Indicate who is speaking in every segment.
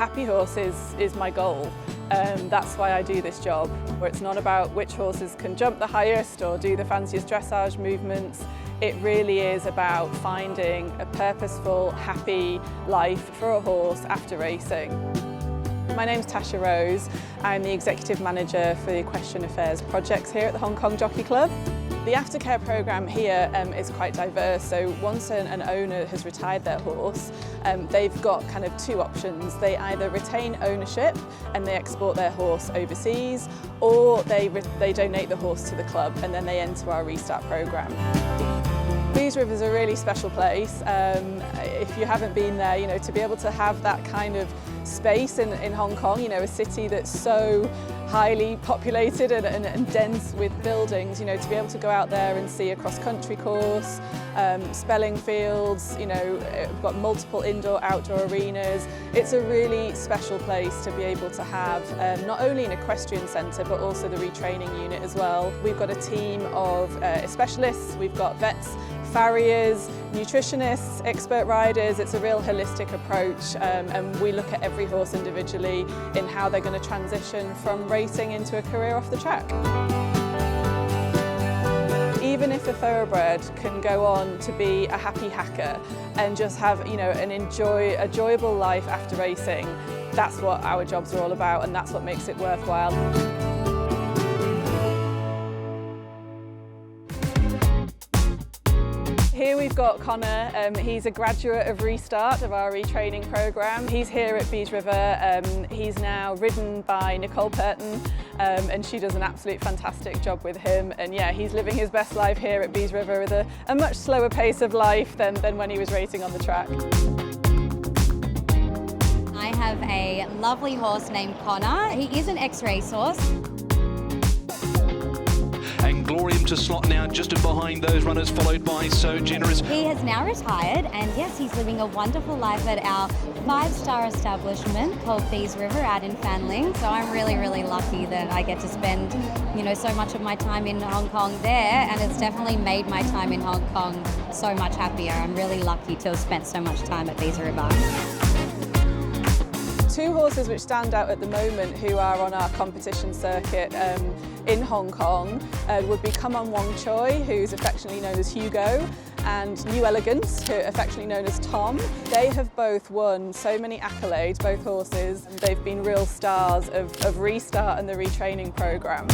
Speaker 1: happy horses is my goal. That's why I do this job, where it's not about which horses can jump the highest or do the fanciest dressage movements. It really is about finding a purposeful, happy life for a horse after racing. My name's Tasha Rose. I'm the Executive Manager for the Equestrian Affairs projects here at the Hong Kong Jockey Club. The aftercare programme here is quite diverse, so once an owner has retired their horse, they've got kind of two options. They either retain ownership and they export their horse overseas, or they donate the horse to the club and then they enter our restart programme. Beas River is a really special place. If you haven't been there, to be able to have that kind of space in Hong Kong, a city that's so highly populated and dense with buildings, to be able to go out there and see a cross-country course, spelling fields, we've got multiple indoor-outdoor arenas. It's a really special place to be able to have not only an equestrian centre but also the retraining unit as well. We've got a team of specialists, we've got vets, farriers, nutritionists, expert riders. It's a real holistic approach and we look at every horse individually in how they're going to transition from racing into a career off the track. Even if a thoroughbred can go on to be a happy hacker and just have an enjoyable life after racing, that's what our jobs are all about and that's what makes it worthwhile. Here we've got Connor. He's a graduate of Restart, of our retraining programme. He's here at Beas River. He's now ridden by Nicole Purton and she does an absolute fantastic job with him. And yeah, he's living his best life here at Beas River with a much slower pace of life than when he was racing on the track.
Speaker 2: I have a lovely horse named Connor. He is an ex-racehorse.
Speaker 3: And Glorium to slot now just behind those runners, followed by So Generous.
Speaker 2: He has now retired and yes, he's living a wonderful life at our 5-star establishment called Beas River out in Fanling. So I'm really, really lucky that I get to spend, so much of my time in Hong Kong there, and it's definitely made my time in Hong Kong so much happier. I'm really lucky to have spent so much time at Beas River.
Speaker 1: Two horses which stand out at the moment who are on our competition circuit in Hong Kong would be Come On Wong Choi, who's affectionately known as Hugo, and New Elegance, who are affectionately known as Tom. They have both won so many accolades, both horses. They've been real stars of Restart and the retraining programme.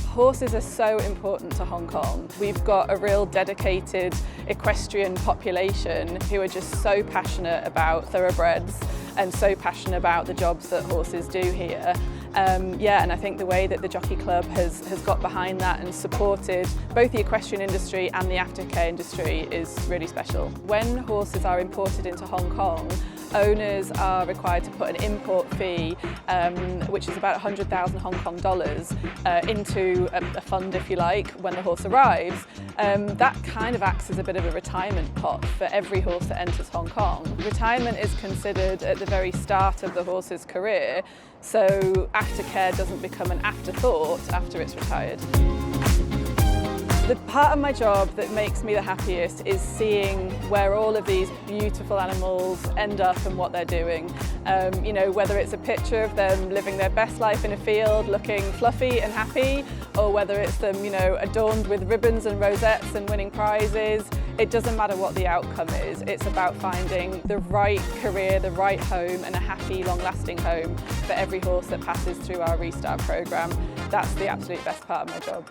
Speaker 1: Horses are so important to Hong Kong. We've got a real dedicated equestrian population who are just so passionate about thoroughbreds and so passionate about the jobs that horses do here. And I think the way that the Jockey Club has got behind that and supported both the equestrian industry and the aftercare industry is really special. When horses are imported into Hong Kong, owners are required to put an import fee, which is about 100,000 Hong Kong dollars, into a fund, if you like, when the horse arrives. That kind of acts as a bit of a retirement pot for every horse that enters Hong Kong. Retirement is considered at the very start of the horse's career, so aftercare doesn't become an afterthought after it's retired. The part of my job that makes me the happiest is seeing where all of these beautiful animals end up and what they're doing. Whether it's a picture of them living their best life in a field, looking fluffy and happy, or whether it's them, adorned with ribbons and rosettes and winning prizes. It doesn't matter what the outcome is. It's about finding the right career, the right home, and a happy, long-lasting home for every horse that passes through our Restart programme. That's the absolute best part of my job.